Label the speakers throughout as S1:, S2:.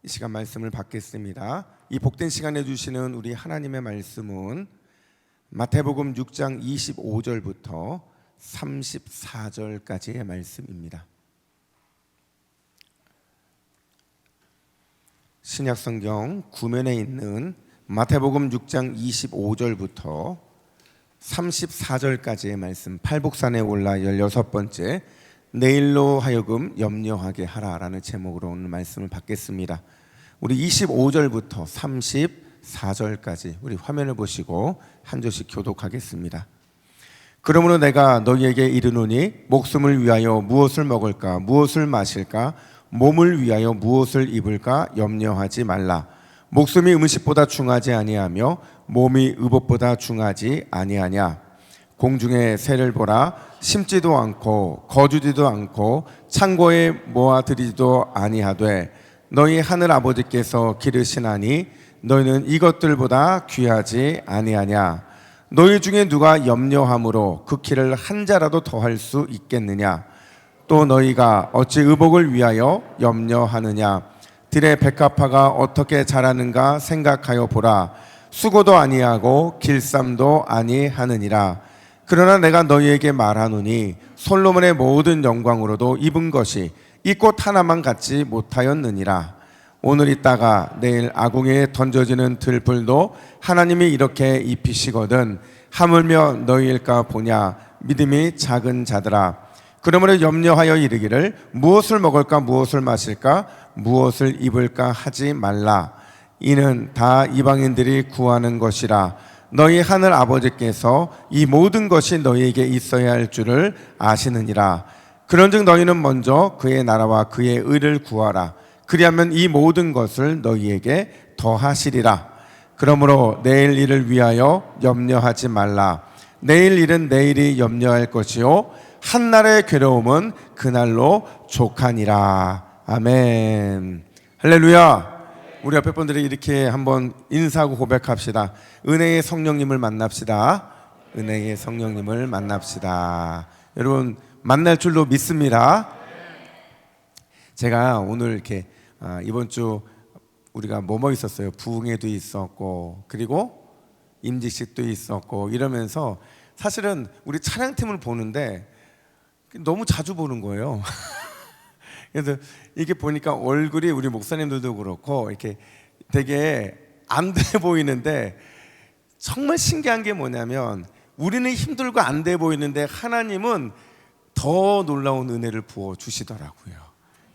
S1: 이 시간 말씀을 받겠습니다. 이 복된 시간에 주시는 우리 하나님의 말씀은 마태복음 6장 25절부터 34절까지의 말씀입니다. 신약성경 구면에 있는 마태복음 6장 25절부터 34절까지의 말씀, 팔복산에 올라 16번째 내일로 하여금 염려하게 하라라는 제목으로 오늘 말씀을 받겠습니다. 우리 25절부터 34절까지 우리 화면을 보시고 한 절씩 교독하겠습니다. 그러므로 내가 너희에게 이르노니 목숨을 위하여 무엇을 먹을까 무엇을 마실까 몸을 위하여 무엇을 입을까 염려하지 말라. 목숨이 음식보다 중하지 아니하며 몸이 의복보다 중하지 아니하냐. 공중의 새를 보라. 심지도 않고 거두지도 않고 창고에 모아들이지도 아니하되 너희 하늘 아버지께서 기르시나니 너희는 이것들보다 귀하지 아니하냐. 너희 중에 누가 염려함으로 그 키를 한 자라도 더할 수 있겠느냐. 또 너희가 어찌 의복을 위하여 염려하느냐. 들의 백합화가 어떻게 자라는가 생각하여 보라. 수고도 아니하고 길쌈도 아니하느니라. 그러나 내가 너희에게 말하노니 솔로몬의 모든 영광으로도 입은 것이 이 꽃 하나만 갖지 못하였느니라. 오늘 있다가 내일 아궁이에 던져지는 들불도 하나님이 이렇게 입히시거든 하물며 너희일까 보냐. 믿음이 작은 자들아. 그러므로 염려하여 이르기를 무엇을 먹을까 무엇을 마실까 무엇을 입을까 하지 말라. 이는 다 이방인들이 구하는 것이라. 너희 하늘 아버지께서 이 모든 것이 너희에게 있어야 할 줄을 아시느니라. 그런즉 너희는 먼저 그의 나라와 그의 의를 구하라. 그리하면 이 모든 것을 너희에게 더하시리라. 그러므로 내일 일을 위하여 염려하지 말라. 내일 일은 내일이 염려할 것이요 한날의 괴로움은 그날로 족하니라. 아멘. 할렐루야. 우리 옆에 분들이 이렇게 한번 인사하고 고백합시다. 은혜의 성령님을 만납시다. 은혜의 성령님을 만납시다. 여러분 만날 줄로 믿습니다. 제가 오늘 이렇게 이번 주 우리가 뭐뭐 있었어요. 부흥회도 있었고 그리고 임직식도 있었고 이러면서 사실은 우리 찬양팀을 보는데 너무 자주 보는 거예요. 그래서 이게 보니까 얼굴이 우리 목사님들도 그렇고 이렇게 되게 안 돼 보이는데 정말 신기한 게 뭐냐면 우리는 힘들고 안 돼 보이는데 하나님은 더 놀라운 은혜를 부어 주시더라고요.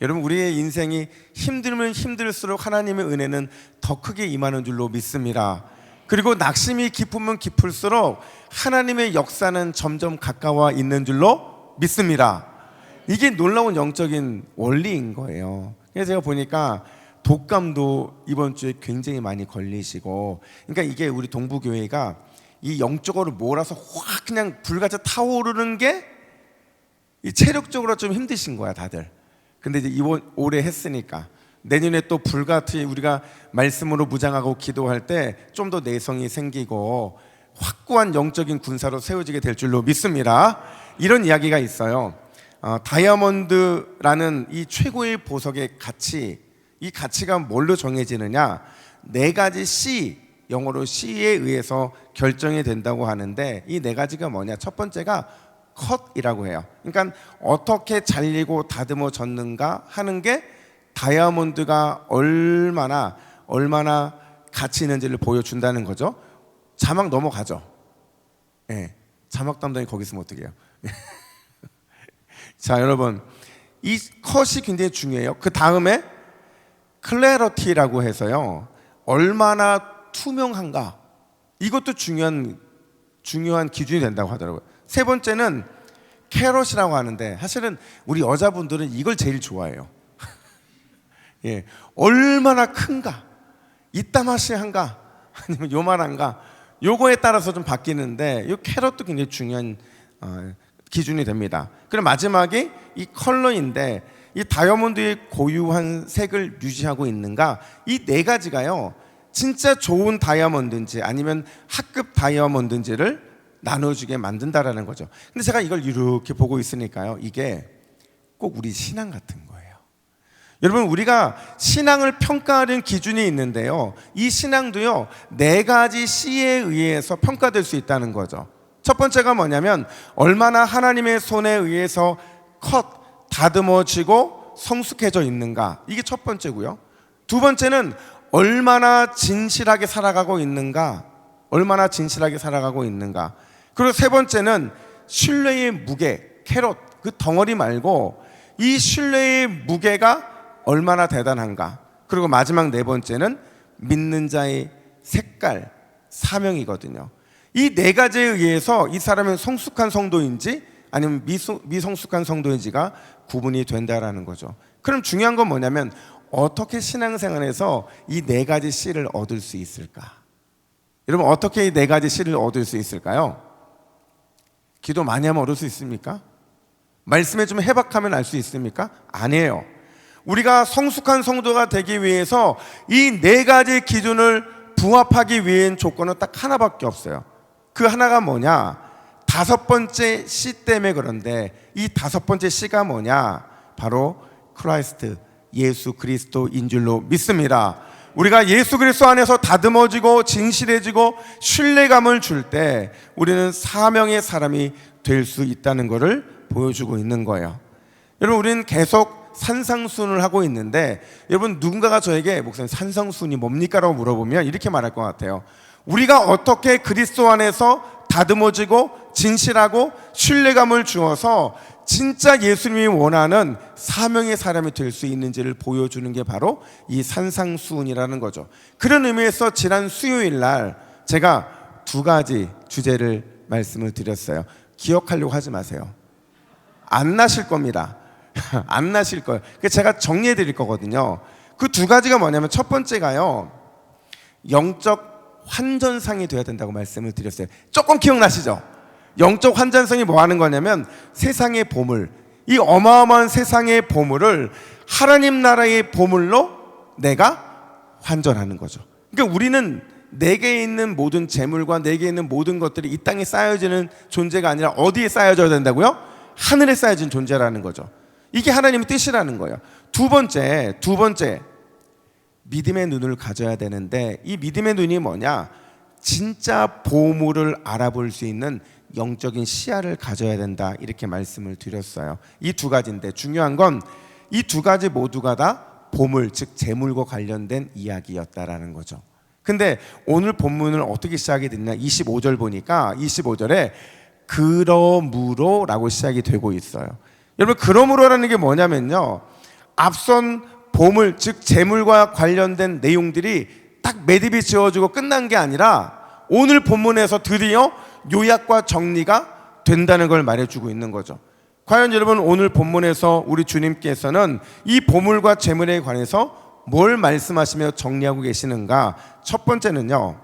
S1: 여러분 우리의 인생이 힘들면 힘들수록 하나님의 은혜는 더 크게 임하는 줄로 믿습니다. 그리고 낙심이 깊으면 깊을수록 하나님의 역사는 점점 가까워 있는 줄로 믿습니다. 이게 놀라운 영적인 원리인 거예요. 그래서 제가 보니까 독감도 이번 주에 굉장히 많이 걸리시고, 그러니까 이게 우리 동부교회가 이 영적으로 몰아서 확 그냥 불같이 타오르는 게 체력적으로 좀 힘드신 거야 다들. 근데 이제 이번 올해 했으니까 내년에 또 불같이 우리가 말씀으로 무장하고 기도할 때 좀 더 내성이 생기고 확고한 영적인 군사로 세워지게 될 줄로 믿습니다. 이런 이야기가 있어요. 다이아몬드라는 이 최고의 보석의 가치, 이 가치가 뭘로 정해지느냐? 4가지 C, 영어로 C에 의해서 결정이 된다고 하는데 이 4가지가 뭐냐? 첫 번째가 컷이라고 해요. 그러니까 어떻게 잘리고 다듬어졌는가 하는 게 다이아몬드가 얼마나 가치 있는지를 보여준다는 거죠. 자막 넘어가죠. 네, 자막 담당이 거기 있으면 어떡해요? 자, 여러분 이 컷이 굉장히 중요해요. 그 다음에 클래러티라고 해서요 얼마나 투명한가 이것도 중요한 기준이 된다고 하더라고요. 세 번째는 캐럿이라고 하는데 사실은 우리 여자분들은 이걸 제일 좋아해요. 예, 얼마나 큰가, 이따마시한가 아니면 요만한가 요거에 따라서 좀 바뀌는데 이 캐럿도 굉장히 중요한 기준이 됩니다. 그리고 마지막에 이 컬러인데 이 다이아몬드의 고유한 색을 유지하고 있는가 이 4가지가요 진짜 좋은 다이아몬드인지 아니면 H급 다이아몬드인지를 나눠주게 만든다라는 거죠. 근데 제가 이걸 이렇게 보고 있으니까요 이게 꼭 우리 신앙 같은 거예요. 여러분, 우리가 신앙을 평가하는 기준이 있는데요, 이 신앙도요 4가지 C에 의해서 평가될 수 있다는 거죠. 첫 번째가 뭐냐면 얼마나 하나님의 손에 의해서 다듬어지고 성숙해져 있는가, 이게 첫 번째고요. 두 번째는 얼마나 진실하게 살아가고 있는가, 얼마나 진실하게 살아가고 있는가. 그리고 세 번째는 신뢰의 무게, 캐럿, 그 덩어리 말고 이 신뢰의 무게가 얼마나 대단한가. 그리고 마지막 네 번째는 믿는 자의 색깔, 사명이거든요. 이 4가지에 의해서 이 사람은 성숙한 성도인지 아니면 미성숙한 성도인지가 구분이 된다라는 거죠. 그럼 중요한 건 뭐냐면 어떻게 신앙생활에서 이 4가지 C를 얻을 수 있을까? 여러분, 어떻게 이 4가지 C를 얻을 수 있을까요? 기도 많이 하면 얻을 수 있습니까? 말씀에 좀 해박하면 알 수 있습니까? 아니에요. 우리가 성숙한 성도가 되기 위해서 이 4가지 기준을 부합하기 위한 조건은 딱 하나밖에 없어요. 그 하나가 뭐냐? 5번째 C 때문에. 그런데 이 5번째 C가 뭐냐? 바로 크라이스트, 예수 그리스도인 줄로 믿습니다. 우리가 예수 그리스도 안에서 다듬어지고 진실해지고 신뢰감을 줄 때 우리는 사명의 사람이 될 수 있다는 것을 보여주고 있는 거예요. 여러분, 우리는 계속 산상순을 하고 있는데, 여러분, 누군가가 저에게 목사님 산상순이 뭡니까? 라고 물어보면 이렇게 말할 것 같아요. 우리가 어떻게 그리스도 안에서 다듬어지고 진실하고 신뢰감을 주어서 진짜 예수님이 원하는 사명의 사람이 될 수 있는지를 보여주는 게 바로 이 산상수훈이라는 거죠. 그런 의미에서 지난 수요일 날 제가 2가지 주제를 말씀을 드렸어요. 기억하려고 하지 마세요. 안 나실 겁니다. 안 나실 거예요. 제가 정리해 드릴 거거든요. 그 2가지가 뭐냐면, 첫 번째가요, 영적 환전상이 되어야 된다고 말씀을 드렸어요. 조금 기억나시죠? 영적 환전성이 뭐 하는 거냐면 세상의 보물, 이 어마어마한 세상의 보물을 하나님 나라의 보물로 내가 환전하는 거죠. 그러니까 우리는 내게 있는 모든 재물과 내게 있는 모든 것들이 이 땅에 쌓여지는 존재가 아니라 어디에 쌓여져야 된다고요? 하늘에 쌓여진 존재라는 거죠. 이게 하나님의 뜻이라는 거예요. 두 번째, 믿음의 눈을 가져야 되는데, 이 믿음의 눈이 뭐냐? 진짜 보물을 알아볼 수 있는 영적인 시야를 가져야 된다, 이렇게 말씀을 드렸어요. 이 2가지인데 중요한 건 이 2가지 모두가 다 보물, 즉 재물과 관련된 이야기였다라는 거죠. 근데 오늘 본문을 어떻게 시작이 됐냐? 25절 보니까 25절에 그러므로 라고 시작이 되고 있어요. 여러분, 그러므로라는 게 뭐냐면요, 앞선 보물, 즉 재물과 관련된 내용들이 딱 매듭이 지어지고 끝난 게 아니라 오늘 본문에서 드디어 요약과 정리가 된다는 걸 말해주고 있는 거죠. 과연 여러분, 오늘 본문에서 우리 주님께서는 이 보물과 재물에 관해서 뭘 말씀하시며 정리하고 계시는가? 첫 번째는요,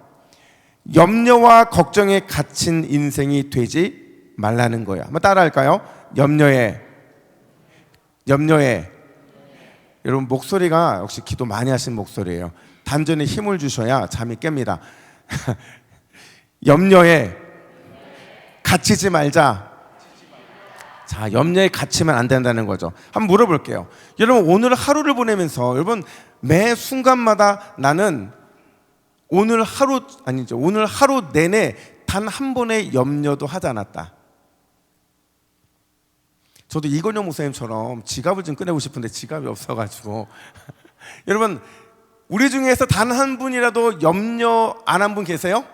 S1: 염려와 걱정에 갇힌 인생이 되지 말라는 거예요. 한번 따라할까요? 염려에. 여러분, 목소리가 역시 기도 많이 하신 목소리예요. 단전에 힘을 주셔야 잠이 깹니다. 염려에 갇히지 말자. 자, 염려에 갇히면 안 된다는 거죠. 한번 물어볼게요. 여러분, 오늘 하루를 보내면서 여러분 매 순간마다 나는 오늘 하루 내내 단 한 번의 염려도 하지 않았다. 저도 이건영 목사님처럼 지갑을 좀 꺼내고 싶은데 지갑이 없어가지고 여러분, 우리 중에서 단 한 분이라도 염려 안 한 분 계세요?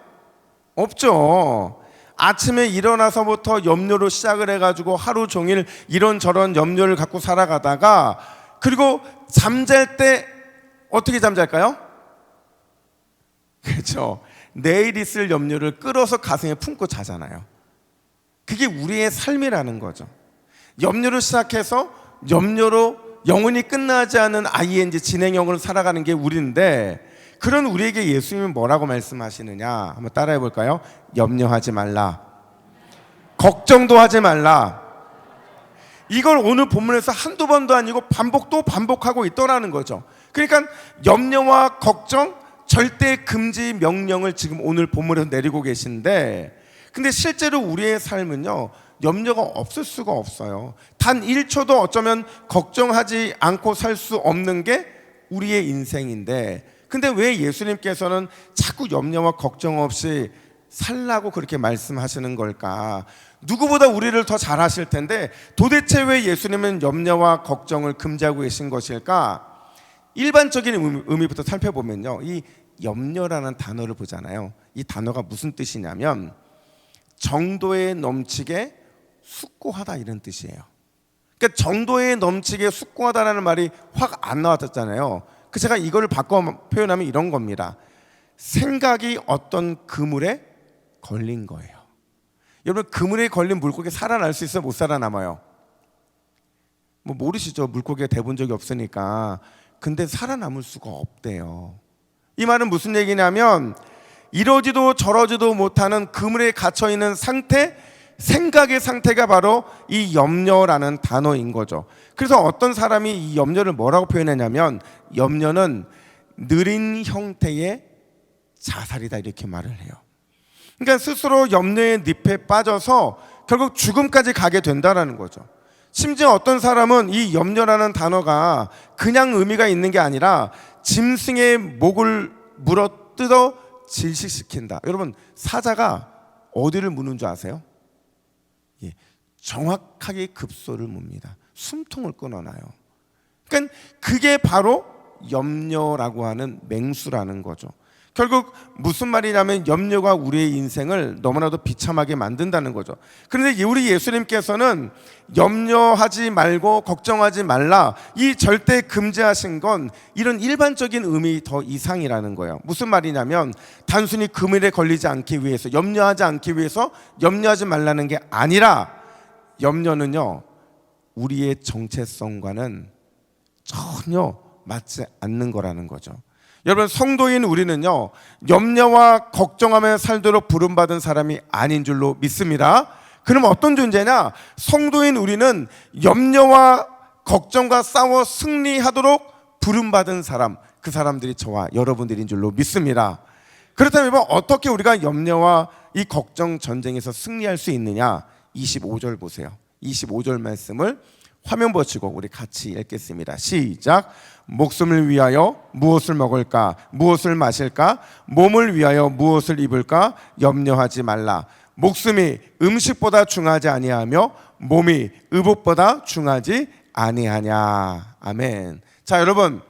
S1: 없죠. 아침에 일어나서부터 염려로 시작을 해가지고 하루 종일 이런저런 염려를 갖고 살아가다가, 그리고 잠잘 때 어떻게 잠잘까요? 그렇죠. 내일 있을 염려를 끌어서 가슴에 품고 자잖아요. 그게 우리의 삶이라는 거죠. 염려로 시작해서 염려로 영원히 끝나지 않은 ING 진행형을 살아가는 게 우리인데, 그런 우리에게 예수님은 뭐라고 말씀하시느냐? 한번 따라해 볼까요? 염려하지 말라. 걱정도 하지 말라. 이걸 오늘 본문에서 한두 번도 아니고 반복하고 있더라는 거죠. 그러니까 염려와 걱정 절대 금지 명령을 지금 오늘 본문에서 내리고 계신데, 근데 실제로 우리의 삶은요, 염려가 없을 수가 없어요. 단 1초도 어쩌면 걱정하지 않고 살 수 없는 게 우리의 인생인데, 근데 왜 예수님께서는 자꾸 염려와 걱정 없이 살라고 그렇게 말씀하시는 걸까? 누구보다 우리를 더 잘 아실 텐데 도대체 왜 예수님은 염려와 걱정을 금지하고 계신 것일까? 일반적인 의미부터 살펴보면요, 이 염려라는 단어를 보잖아요. 이 단어가 무슨 뜻이냐면 정도에 넘치게 숙고하다, 이런 뜻이에요. 그러니까 정도에 넘치게 숙고하다라는 말이 확 안 나왔잖아요. 그 제가 이걸 바꿔 표현하면 이런 겁니다. 생각이 어떤 그물에 걸린 거예요. 여러분, 그물에 걸린 물고기 살아날 수 있어요? 못 살아남아요? 뭐 모르시죠? 물고기가 돼본 적이 없으니까. 근데 살아남을 수가 없대요. 이 말은 무슨 얘기냐면 이러지도 저러지도 못하는 그물에 갇혀있는 상태, 생각의 상태가 바로 이 염려라는 단어인 거죠. 그래서 어떤 사람이 이 염려를 뭐라고 표현했냐면 염려는 느린 형태의 자살이다, 이렇게 말을 해요. 그러니까 스스로 염려의 늪에 빠져서 결국 죽음까지 가게 된다는 거죠. 심지어 어떤 사람은 이 염려라는 단어가 그냥 의미가 있는 게 아니라 짐승의 목을 물어뜯어 질식시킨다. 여러분, 사자가 어디를 무는 줄 아세요? 예, 정확하게 급소를 뭅니다. 숨통을 끊어놔요. 그러니까 그게 바로 염려라고 하는 맹수라는 거죠. 결국 무슨 말이냐면 염려가 우리의 인생을 너무나도 비참하게 만든다는 거죠. 그런데 우리 예수님께서는 염려하지 말고 걱정하지 말라, 이 절대 금지하신 건 이런 일반적인 의미 더 이상이라는 거예요. 무슨 말이냐면 단순히 그물에 걸리지 않기 위해서, 염려하지 않기 위해서 염려하지 말라는 게 아니라, 염려는요 우리의 정체성과는 전혀 맞지 않는 거라는 거죠. 여러분, 성도인 우리는요 염려와 걱정하며 살도록 부름받은 사람이 아닌 줄로 믿습니다. 그럼 어떤 존재냐? 성도인 우리는 염려와 걱정과 싸워 승리하도록 부름받은 사람, 그 사람들이 저와 여러분들인 줄로 믿습니다. 그렇다면 어떻게 우리가 염려와 이 걱정 전쟁에서 승리할 수 있느냐? 25절 보세요. 25절 말씀을 화면 보시고 우리 같이 읽겠습니다. 시작. 목숨을 위하여 무엇을 먹을까? 무엇을 마실까? 몸을 위하여 무엇을 입을까? 염려하지 말라. 목숨이 음식보다 중하지 아니하며 몸이 의복보다 중하지 아니하냐. 아멘. 자, 여러분,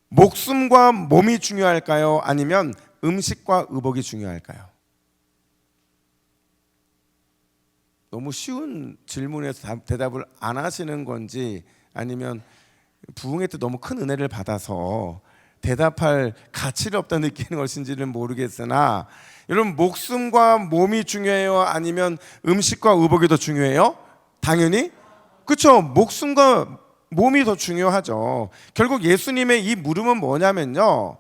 S1: 목숨과 몸이 중요할까요? 아니면 음식과 의복이 중요할까요? 너무 쉬운 질문에서 대답을 안 하시는 건지, 아니면 부흥회 때 너무 큰 은혜를 받아서 대답할 가치를 없다 느끼는 것인지는 모르겠으나, 여러분, 목숨과 몸이 중요해요? 아니면 음식과 의복이 더 중요해요? 당연히 그렇죠. 목숨과 몸이 더 중요하죠. 결국 예수님의 이 물음은 뭐냐면요,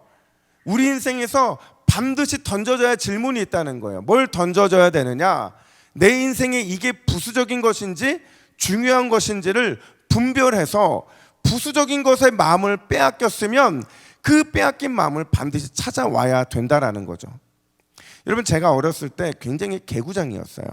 S1: 우리 인생에서 반드시 던져져야 할 질문이 있다는 거예요. 뭘 던져져야 되느냐? 내 인생에 이게 부수적인 것인지 중요한 것인지를 분별해서 부수적인 것에 마음을 빼앗겼으면 그 빼앗긴 마음을 반드시 찾아와야 된다라는 거죠. 여러분, 제가 어렸을 때 굉장히 개구장이었어요.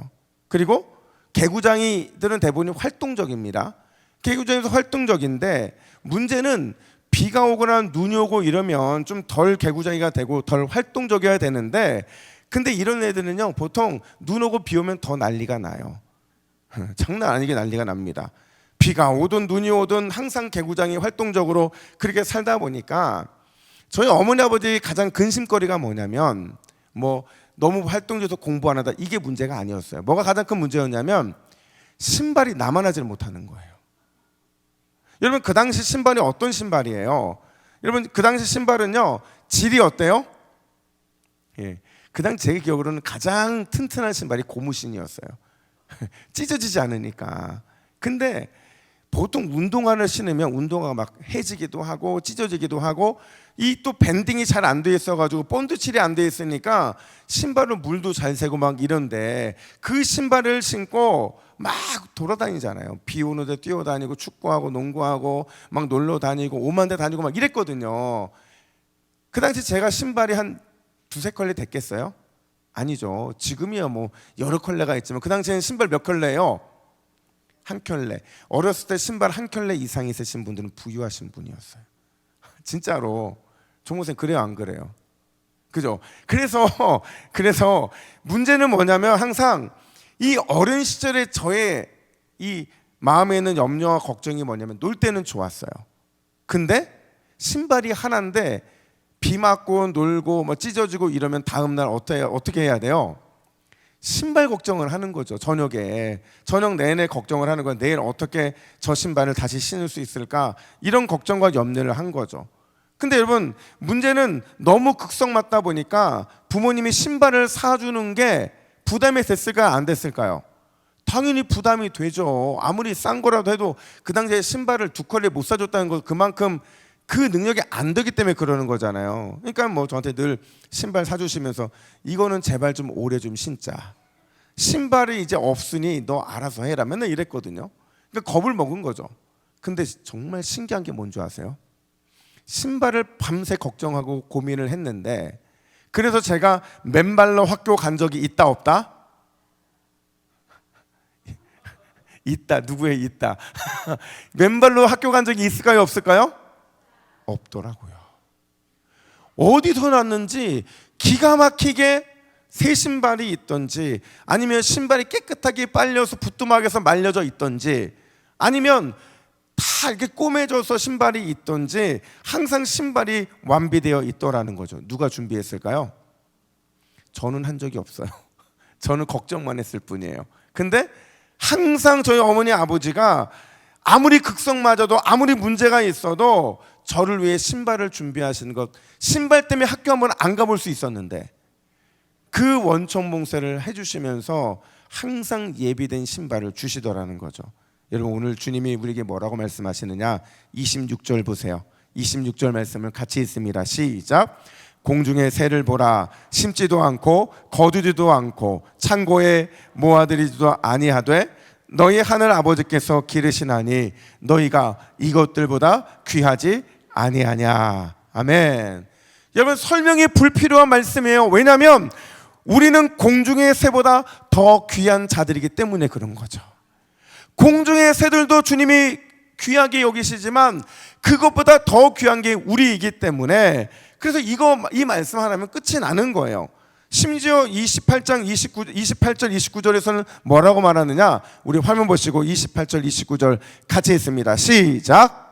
S1: 그리고 개구장이들은 대부분 활동적입니다. 개구장에서 활동적인데 문제는 비가 오거나 눈이 오고 이러면 좀 덜 개구장이가 되고 덜 활동적이어야 되는데, 근데 이런 애들은요 보통 눈 오고 비 오면 더 난리가 나요. 장난 아니게 난리가 납니다. 비가 오든 눈이 오든 항상 개구장이 활동적으로 그렇게 살다 보니까 저희 어머니 아버지 가장 근심거리가 뭐냐면, 뭐 너무 활동적으로 공부 안 하다, 이게 문제가 아니었어요. 뭐가 가장 큰 문제였냐면 신발이 나만하지를 못하는 거예요. 여러분, 그 당시 신발이 어떤 신발이에요? 여러분, 그 당시 신발은요 질이 어때요? 예, 그 당시 제 기억으로는 가장 튼튼한 신발이 고무신이었어요. 찢어지지 않으니까. 근데 보통 운동화를 신으면 운동화가 막 해지기도 하고 찢어지기도 하고, 이 또 밴딩이 잘 안 돼 있어가지고 본드칠이 안 돼 있으니까 신발은 물도 잘 새고 막 이런데, 그 신발을 신고 막 돌아다니잖아요. 비 오는데 뛰어다니고 축구하고 농구하고 막 놀러 다니고 오만 대 다니고 막 이랬거든요. 그 당시 제가 신발이 한 두세 컬레 됐겠어요? 아니죠. 지금이야 뭐 여러 컬레가 있지만 그 당시에는 신발 몇 컬레예요? 한 켤레. 어렸을 때 신발 한 켤레 이상 있으신 분들은 부유하신 분이었어요. 진짜로. 종목생 그래요, 안 그래요? 그죠? 그래서 문제는 뭐냐면 항상 이 어린 시절에 저의 이 마음에 있는 염려와 걱정이 뭐냐면 놀 때는 좋았어요. 근데 신발이 하나인데 비 맞고 놀고 뭐 찢어지고 이러면 다음 날 어떻게 해야 돼요? 신발 걱정을 하는 거죠. 저녁 내내 걱정을 하는 거예요. 내일 어떻게 저 신발을 다시 신을 수 있을까? 이런 걱정과 염려를 한 거죠. 근데 여러분, 문제는 너무 극성 맞다 보니까 부모님이 신발을 사주는 게 부담이 됐을까요? 안 됐을까요? 당연히 부담이 되죠. 아무리 싼 거라도 해도 그 당시에 신발을 두 컬레 못 사줬다는 건 그만큼 그 능력이 안 되기 때문에 그러는 거잖아요. 그러니까 뭐 저한테 늘 신발 사주시면서 이거는 제발 좀 오래 좀 신자. 신발이 이제 없으니 너 알아서 해라. 맨날 이랬거든요. 그러니까 겁을 먹은 거죠. 근데 정말 신기한 게 뭔지 아세요? 신발을 밤새 걱정하고 고민을 했는데, 그래서 제가 맨발로 학교 간 적이 있다 없다? 있다. 누구의 있다? 맨발로 학교 간 적이 있을까요 없을까요? 없더라고요. 어디서 났는지 기가 막히게 새 신발이 있던지, 아니면 신발이 깨끗하게 빨려서 부뚜막에서 말려져 있던지, 아니면 다 이렇게 꼬매져서 신발이 있던지 항상 신발이 완비되어 있더라는 거죠. 누가 준비했을까요? 저는 한 적이 없어요. 저는 걱정만 했을 뿐이에요. 근데 항상 저희 어머니 아버지가 아무리 극성맞아도 아무리 문제가 있어도 저를 위해 신발을 준비하시는 것, 신발 때문에 학교 한번 안 가볼 수 있었는데 그 원천봉쇄를 해주시면서 항상 예비된 신발을 주시더라는 거죠. 여러분, 오늘 주님이 우리에게 뭐라고 말씀하시느냐? 26절 보세요. 26절 말씀을 같이 읽습니다. 시작. 공중의 새를 보라. 심지도 않고 거두지도 않고 창고에 모아들이지도 아니하되 너희 하늘 아버지께서 기르시나니 너희가 이것들보다 귀하지 아니하냐. 아멘. 여러분, 설명이 불필요한 말씀이에요. 왜냐하면 우리는 공중의 새보다 더 귀한 자들이기 때문에 그런 거죠. 공중의 새들도 주님이 귀하게 여기시지만 그것보다 더 귀한 게 우리이기 때문에, 그래서 이 말씀 하나면 끝이 나는 거예요. 심지어 28절 29절에서는 뭐라고 말하느냐? 우리 화면 보시고 28절 29절 같이 읽습니다. 시작.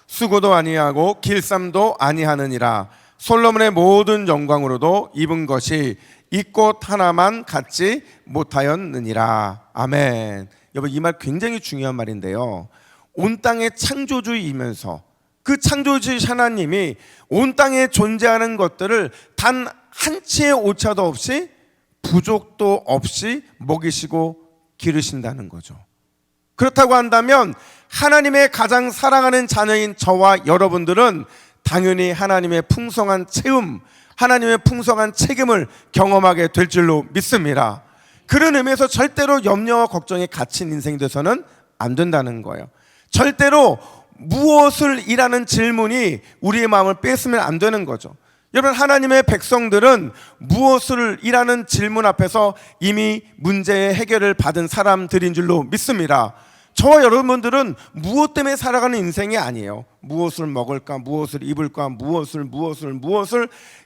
S1: 수고도 아니하고 길쌈도 아니하느니라. 솔로몬의 모든 영광으로도 입은 것이 이 꽃 하나만 갖지 못하였느니라. 아멘. 여러분, 이 말 굉장히 중요한 말인데요. 온 땅의 창조주이면서 그 창조주 하나님이 온 땅에 존재하는 것들을 단 한 치의 오차도 없이 부족도 없이 먹이시고 기르신다는 거죠. 그렇다고 한다면 하나님의 가장 사랑하는 자녀인 저와 여러분들은 당연히 하나님의 풍성한 채움, 하나님의 풍성한 책임을 경험하게 될 줄로 믿습니다. 그런 의미에서 절대로 염려와 걱정에 갇힌 인생이 돼서는 안 된다는 거예요. 절대로 무엇을 이라는 질문이 우리의 마음을 뺏으면 안 되는 거죠. 여러분, 하나님의 백성들은 무엇을 이라는 질문 앞에서 이미 문제의 해결을 받은 사람들인 줄로 믿습니다. 저와 여러분들은 무엇 때문에 살아가는 인생이 아니에요. 무엇을 먹을까, 무엇을 입을까, 무엇을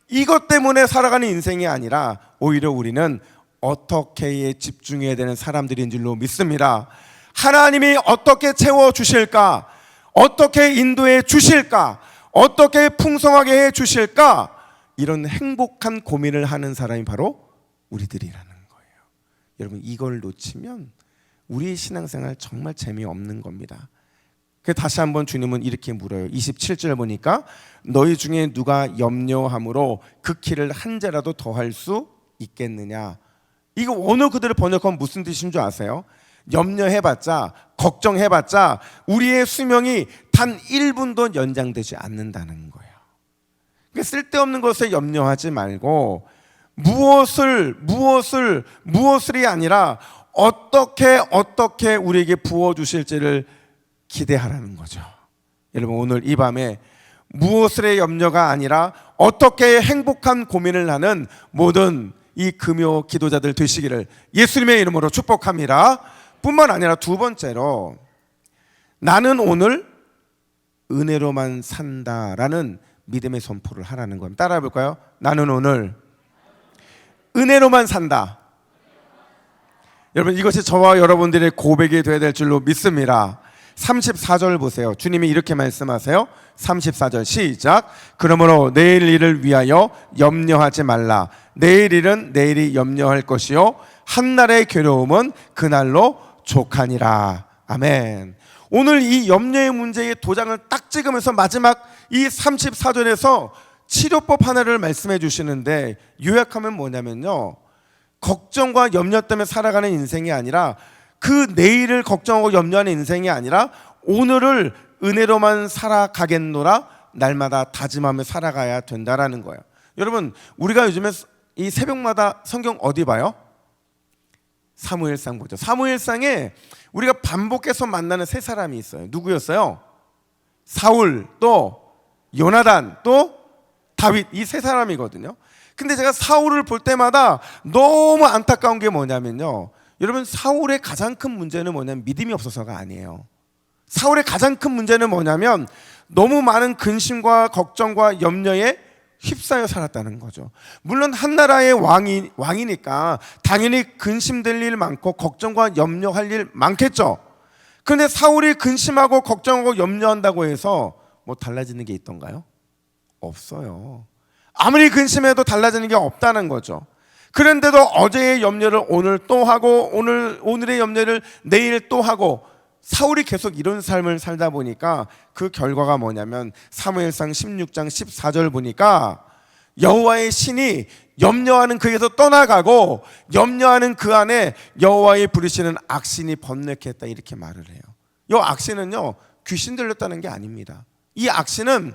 S1: 이것 때문에 살아가는 인생이 아니라 오히려 우리는 어떻게에 집중해야 되는 사람들인 줄로 믿습니다. 하나님이 어떻게 채워주실까, 어떻게 인도해 주실까, 어떻게 풍성하게 해 주실까, 이런 행복한 고민을 하는 사람이 바로 우리들이라는 거예요. 여러분, 이걸 놓치면 우리의 신앙생활 정말 재미없는 겁니다. 다시 한번 주님은 이렇게 물어요. 27절 보니까 너희 중에 누가 염려함으로 그 키를 한 자라도 더할 수 있겠느냐. 이거 원어 그대로 번역하면 무슨 뜻인 줄 아세요? 염려해봤자, 걱정해봤자 우리의 수명이 단 1분도 연장되지 않는다는 거예요. 그러니까 쓸데없는 것에 염려하지 말고 무엇을이 아니라 어떻게 우리에게 부어주실지를 기대하라는 거죠. 여러분, 오늘 이 밤에 무엇의 염려가 아니라 어떻게 행복한 고민을 하는 모든 이 금요 기도자들 되시기를 예수님의 이름으로 축복합니다. 뿐만 아니라 두 번째로, 나는 오늘 은혜로만 산다라는 믿음의 선포를 하라는 겁니다. 따라해 볼까요? 나는 오늘 은혜로만 산다. 여러분, 이것이 저와 여러분들의 고백이 되어야 될 줄로 믿습니다. 34절 보세요. 주님이 이렇게 말씀하세요. 34절 시작. 그러므로 내일 일을 위하여 염려하지 말라. 내일 일은 내일이 염려할 것이요 한날의 괴로움은 그날로 족하니라. 아멘. 오늘 이 염려의 문제의 도장을 딱 찍으면서 마지막 이 34절에서 치료법 하나를 말씀해 주시는데, 요약하면 뭐냐면요, 걱정과 염려 때문에 살아가는 인생이 아니라, 그 내일을 걱정하고 염려하는 인생이 아니라 오늘을 은혜로만 살아가겠노라 날마다 다짐하며 살아가야 된다라는 거예요. 여러분, 우리가 요즘에 이 새벽마다 성경 어디 봐요? 사무엘상 보죠. 사무엘상에 우리가 반복해서 만나는 세 사람이 있어요. 누구였어요? 사울, 또 요나단, 또 다윗. 이 세 사람이거든요. 근데 제가 사울을 볼 때마다 너무 안타까운 게 뭐냐면요, 여러분, 사울의 가장 큰 문제는 뭐냐면 믿음이 없어서가 아니에요. 사울의 가장 큰 문제는 뭐냐면 너무 많은 근심과 걱정과 염려에 휩싸여 살았다는 거죠. 물론 한 나라의 왕이니까 당연히 근심될 일 많고 걱정과 염려할 일 많겠죠. 그런데 사울이 근심하고 걱정하고 염려한다고 해서 뭐 달라지는 게 있던가요? 없어요. 아무리 근심해도 달라지는 게 없다는 거죠. 그런데도 어제의 염려를 오늘 또 하고 오늘의 염려를 내일 또 하고, 사울이 계속 이런 삶을 살다 보니까 그 결과가 뭐냐면 사무엘상 16장 14절 보니까 여호와의 신이 염려하는 그에게서 떠나가고 염려하는 그 안에 여호와의 부르시는 악신이 번뇌케 했다, 이렇게 말을 해요. 이 악신은요, 귀신 들렸다는 게 아닙니다. 이 악신은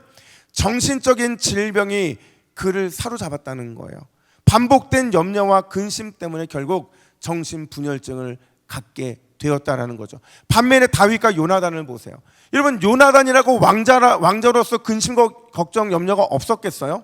S1: 정신적인 질병이 그를 사로잡았다는 거예요. 반복된 염려와 근심 때문에 결국 정신분열증을 갖게 되었다라는 거죠. 반면에 다윗과 요나단을 보세요. 여러분, 요나단이라고 왕자로서 근심과 걱정, 염려가 없었겠어요?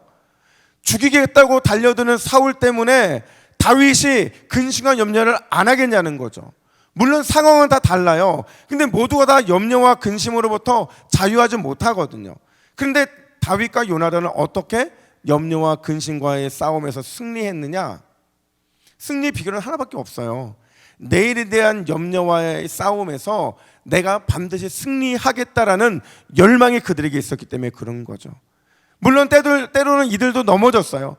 S1: 죽이겠다고 달려드는 사울 때문에 다윗이 근심과 염려를 안 하겠냐는 거죠. 물론 상황은 다 달라요. 근데 모두가 다 염려와 근심으로부터 자유하지 못하거든요. 그런데 다윗과 요나단은 어떻게 염려와 근심과의 싸움에서 승리했느냐? 승리 비결은 하나밖에 없어요. 내일에 대한 염려와의 싸움에서 내가 반드시 승리하겠다라는 열망이 그들에게 있었기 때문에 그런 거죠. 물론 때로는 이들도 넘어졌어요.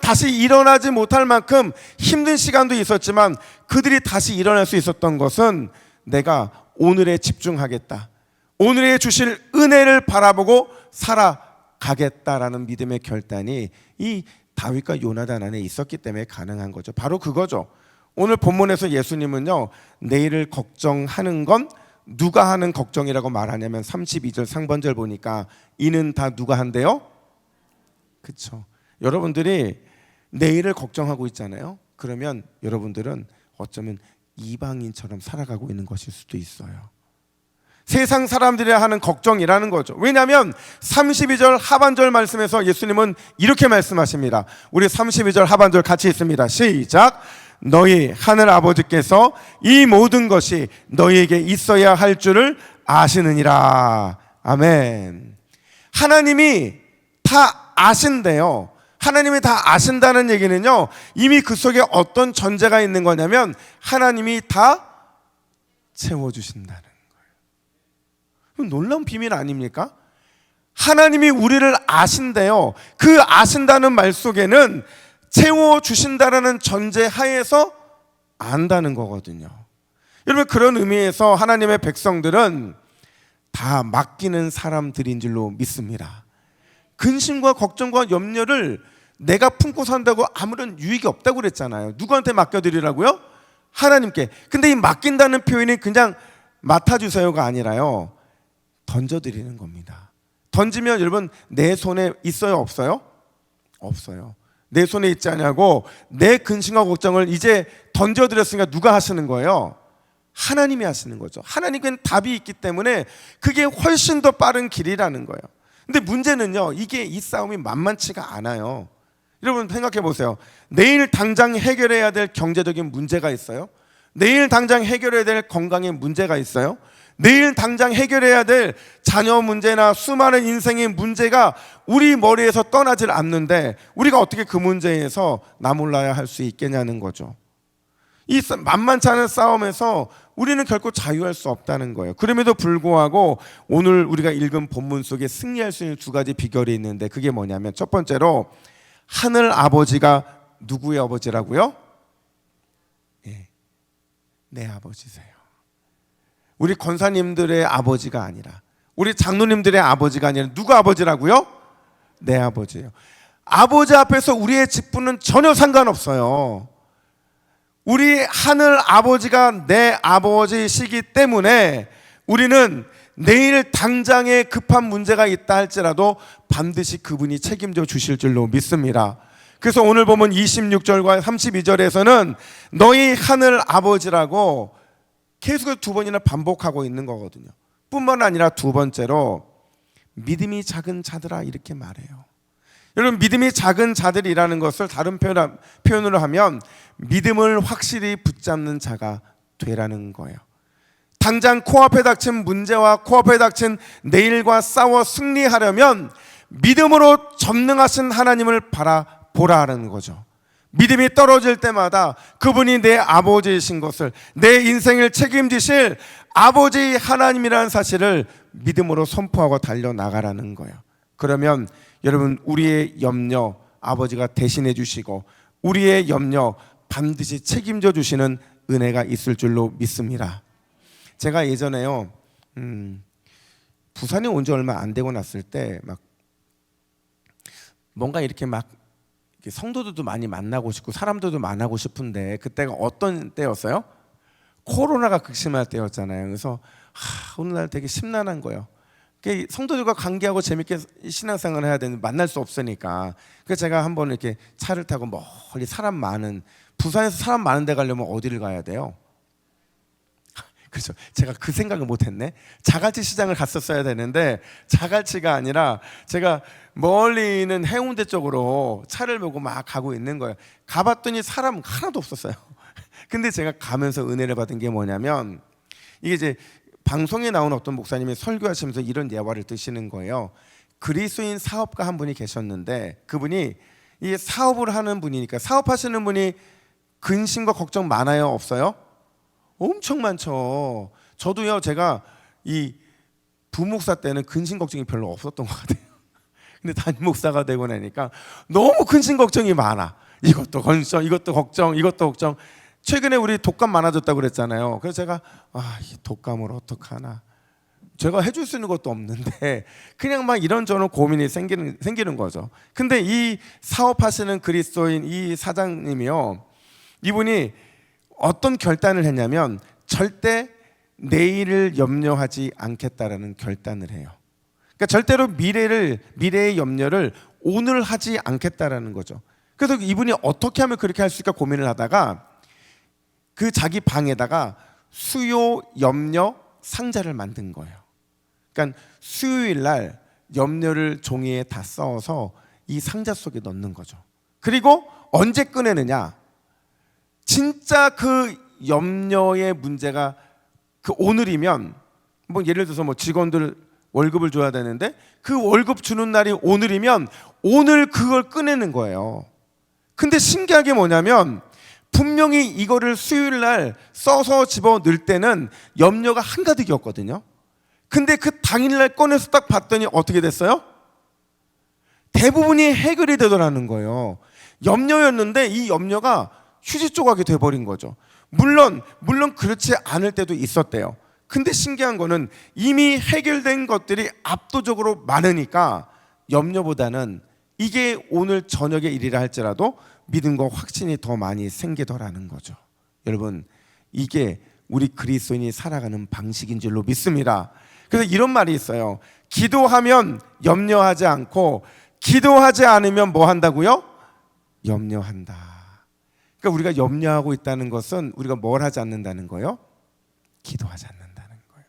S1: 다시 일어나지 못할 만큼 힘든 시간도 있었지만 그들이 다시 일어날 수 있었던 것은 내가 오늘에 집중하겠다, 오늘에 주실 은혜를 바라보고 살아가겠다라는 믿음의 결단이 이 다윗과 요나단 안에 있었기 때문에 가능한 거죠. 바로 그거죠. 오늘 본문에서 예수님은요, 내일을 걱정하는 건 누가 하는 걱정이라고 말하냐면 32절 상반절 보니까 이는 다 누가 한대요? 그렇죠. 여러분들이 내일을 걱정하고 있잖아요. 그러면 여러분들은 어쩌면 이방인처럼 살아가고 있는 것일 수도 있어요. 세상 사람들이 하는 걱정이라는 거죠. 왜냐하면 32절 하반절 말씀에서 예수님은 이렇게 말씀하십니다. 우리 32절 하반절 같이 있습니다. 시작. 너희 하늘 아버지께서 이 모든 것이 너희에게 있어야 할 줄을 아시느니라. 아멘. 하나님이 다 아신대요. 하나님이 다 아신다는 얘기는요, 이미 그 속에 어떤 전제가 있는 거냐면 하나님이 다 채워주신다는 거예요. 놀라운 비밀 아닙니까? 하나님이 우리를 아신대요. 그 아신다는 말 속에는 채워주신다라는 전제 하에서 안다는 거거든요. 여러분, 그런 의미에서 하나님의 백성들은 다 맡기는 사람들인 줄로 믿습니다. 근심과 걱정과 염려를 내가 품고 산다고 아무런 유익이 없다고 그랬잖아요. 누구한테 맡겨드리라고요? 하나님께. 근데 이 맡긴다는 표현이 그냥 맡아주세요가 아니라요, 던져드리는 겁니다. 던지면 여러분, 내 손에 있어요, 없어요? 없어요. 내 손에 있지 않냐고 내 근심과 걱정을 이제 던져드렸으니까 누가 하시는 거예요? 하나님이 하시는 거죠. 하나님은 답이 있기 때문에 그게 훨씬 더 빠른 길이라는 거예요. 근데 문제는요, 이 싸움이 만만치가 않아요. 여러분 생각해 보세요. 내일 당장 해결해야 될 경제적인 문제가 있어요. 내일 당장 해결해야 될 건강의 문제가 있어요. 내일 당장 해결해야 될 자녀 문제나 수많은 인생의 문제가 우리 머리에서 떠나질 않는데 우리가 어떻게 그 문제에서 나몰라야 할 수 있겠냐는 거죠. 이 만만치 않은 싸움에서 우리는 결코 자유할 수 없다는 거예요. 그럼에도 불구하고 오늘 우리가 읽은 본문 속에 승리할 수 있는 두 가지 비결이 있는데 그게 뭐냐면 첫 번째로 하늘 아버지가 누구의 아버지라고요? 내 아버지세요. 우리 권사님들의 아버지가 아니라, 우리 장로님들의 아버지가 아니라 누구 아버지라고요? 내 아버지예요. 아버지 앞에서 우리의 직분은 전혀 상관없어요. 우리 하늘 아버지가 내 아버지시기 때문에 우리는 내일 당장에 급한 문제가 있다 할지라도 반드시 그분이 책임져 주실 줄로 믿습니다. 그래서 오늘 보면 26절과 32절에서는 너희 하늘 아버지라고 계속 두 번이나 반복하고 있는 거거든요. 뿐만 아니라 두 번째로 믿음이 작은 자들아 이렇게 말해요. 여러분, 믿음이 작은 자들이라는 것을 다른 표현으로 하면 믿음을 확실히 붙잡는 자가 되라는 거예요. 당장 코앞에 닥친 문제와 코앞에 닥친 내일과 싸워 승리하려면 믿음으로 전능하신 하나님을 바라보라는 거죠. 믿음이 떨어질 때마다 그분이 내 아버지이신 것을, 내 인생을 책임지실 아버지 하나님이라는 사실을 믿음으로 선포하고 달려나가라는 거예요. 그러면 여러분, 우리의 염려 아버지가 대신해 주시고 우리의 염려 반드시 책임져 주시는 은혜가 있을 줄로 믿습니다. 제가 예전에요, 부산에 온 지 얼마 안 되고 났을 때 막 뭔가 이렇게 막 성도들도 많이 만나고 싶고 사람들도 만나고 싶은데 그때가 어떤 때였어요? 코로나가 극심할 때였잖아요. 그래서 오늘날 되게 심란한 거예요. 성도들과 관계하고 재밌게 신앙생활을 해야 되는데 만날 수 없으니까. 그래서 제가 한번 이렇게 차를 타고 멀리 사람 많은, 부산에서 사람 많은 데 가려면 어디를 가야 돼요? 그렇죠. 제가 그 생각을 못했네. 자갈치 시장을 갔었어야 되는데 자갈치가 아니라 제가 멀리 있는 해운대 쪽으로 차를 몰고 막 가고 있는 거예요. 가봤더니 사람 하나도 없었어요. 근데 제가 가면서 은혜를 받은 게 뭐냐면, 이게 이제 방송에 나온 어떤 목사님이 설교하시면서 이런 예화를 드시는 거예요. 그리스도인 사업가 한 분이 계셨는데 그분이 이 사업을 하는 분이니까, 사업하시는 분이 근심과 걱정 많아요, 없어요? 엄청 많죠. 저도요, 제가 이 부목사 때는 근심 걱정이 별로 없었던 것 같아요. 근데 담임 목사가 되고 나니까 너무 근심 걱정이 많아. 이것도 걱정, 이것도 걱정, 이것도 걱정. 최근에 우리 독감 많아졌다고 그랬잖아요. 그래서 제가 이 독감을 어떡하나, 제가 해줄 수 있는 것도 없는데 그냥 막 이런저런 고민이 생기는 거죠. 근데 이 사업하시는 그리스도인 이 사장님이요, 이분이 어떤 결단을 했냐면 절대 내일을 염려하지 않겠다라는 결단을 해요. 그러니까 절대로 미래의 염려를 오늘 하지 않겠다라는 거죠. 그래서 이분이 어떻게 하면 그렇게 할 수 있을까 고민을 하다가 그 자기 방에다가 수요 염려 상자를 만든 거예요. 그러니까 수요일 날 염려를 종이에 다 써서 이 상자 속에 넣는 거죠. 그리고 언제 꺼내느냐? 진짜 그 염려의 문제가 그 오늘이면, 뭐 예를 들어서 뭐 직원들 월급을 줘야 되는데 그 월급 주는 날이 오늘이면 오늘 그걸 꺼내는 거예요. 근데 신기하게 뭐냐면 분명히 이거를 수요일 날 써서 집어 넣을 때는 염려가 한가득이었거든요. 근데 그 당일날 꺼내서 딱 봤더니 어떻게 됐어요? 대부분이 해결이 되더라는 거예요. 염려였는데 이 염려가 휴지 조각이 돼버린 거죠. 물론 그렇지 않을 때도 있었대요. 근데 신기한 거는 이미 해결된 것들이 압도적으로 많으니까 염려보다는 이게 오늘 저녁의 일이라 할지라도 믿음과 확신이 더 많이 생기더라는 거죠. 여러분, 이게 우리 그리스도인이 살아가는 방식인 줄로 믿습니다. 그래서 이런 말이 있어요. 기도하면 염려하지 않고 기도하지 않으면 뭐 한다고요? 염려한다. 그러니까 우리가 염려하고 있다는 것은 우리가 뭘 하지 않는다는 거예요? 기도하지 않는다는 거예요.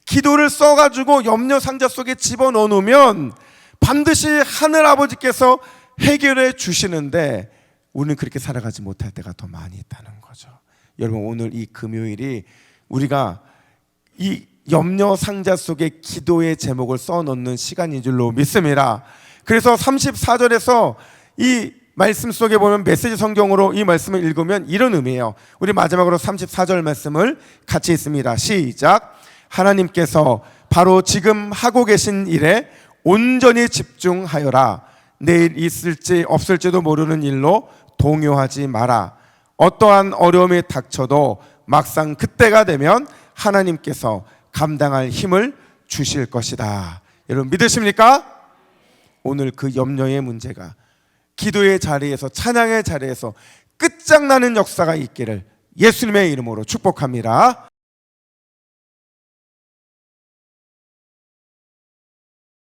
S1: 기도를 써가지고 염려 상자 속에 집어넣어 놓으면 반드시 하늘 아버지께서 해결해 주시는데 우리는 그렇게 살아가지 못할 때가 더 많이 있다는 거죠. 여러분, 오늘 이 금요일이 우리가 이 염려 상자 속에 기도의 제목을 써놓는 시간인 줄로 믿습니다. 그래서 34절에서 이 말씀 속에 보면 메시지 성경으로 이 말씀을 읽으면 이런 의미예요. 우리 마지막으로 34절 말씀을 같이 읽습니다. 시작. 하나님께서 바로 지금 하고 계신 일에 온전히 집중하여라. 내일 있을지 없을지도 모르는 일로 동요하지 마라. 어떠한 어려움이 닥쳐도 막상 그때가 되면 하나님께서 감당할 힘을 주실 것이다. 여러분 믿으십니까? 오늘 그 염려의 문제가 기도의 자리에서, 찬양의 자리에서 끝장나는 역사가 있기를 예수님의 이름으로 축복합니다.